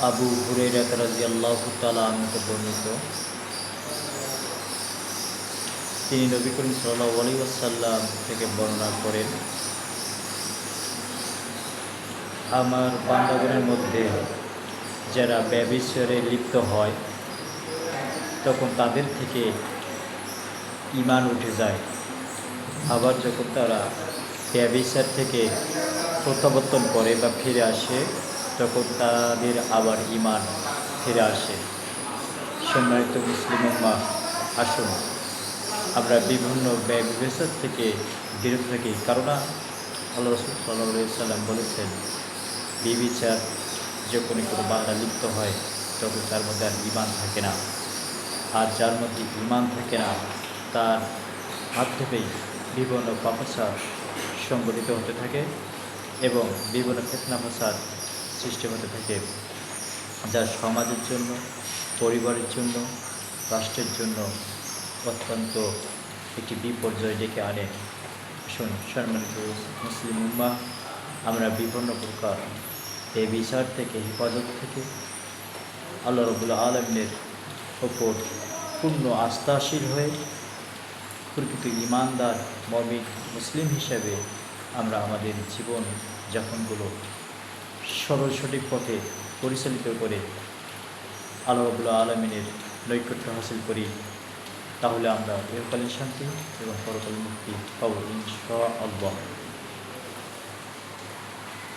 আবু হুরায়রা রাদিয়াল্লাহু তাআলা আনহু বর্ণিত, তিনি নবী করিম সাল্লাল্লাহু আলাইহি ওয়াসাল্লাম থেকে বর্ণনা করেন, আমার বান্দাগণের মধ্যে যারা ব্যভিচারে লিপ্ত হয় তখন তাদের থেকে ঈমান উঠে যায়। আবার যখন তারা ব্যভিচার থেকে প্রত্যাবর্তন করে বা ফিরে আসে তখন তাদের আবার ঈমান ফিরে আসে। সম্মানিত মুসলিম উম্মাহ, আসুন আমরা বিভিন্ন ব্যভিচার থেকে বিরত থাকি। কারণ আল্লাহ রাসূল সাল্লাল্লাহু আলাইহি ওয়াসাল্লাম বলেছেন, ব্যভিচার যখন কোনো বান্দা লিপ্ত হয় তখন তার মধ্যে আর ঈমান থাকে না। আর যার মধ্যে ঈমান থাকে না তার মাধ্যমেই বিভিন্ন পাপাচার সংগঠিত হতে থাকে এবং বিভিন্ন ফিতনা ফাসাদ সৃষ্টি হতে থাকে, যা সমাজের জন্য, পরিবারের জন্য, রাষ্ট্রের জন্য অত্যন্ত একটি বিপর্যয় ডেকে আনে। সম্মানিত মুসলিম উম্মাহ, আমরা বিভিন্ন প্রকার এই বিচার থেকে, হেফাজত থেকে আল্লাহ রাব্বুল আলামিনের ওপর পূর্ণ আস্থাশীল হয়ে প্রকৃত ঈমানদার মুমিন মুসলিম হিসেবে আমরা আমাদের জীবন যাপনগুলো সরল সঠিক পথে পরিচালিত করে আল্লাহ রাব্বুল আলামিনের নৈকট্য হাসিল করি, তাহলে আমরা ইহকালীন শান্তি এবং পরকালীন মুক্তি পাবো ইনশাআল্লাহ।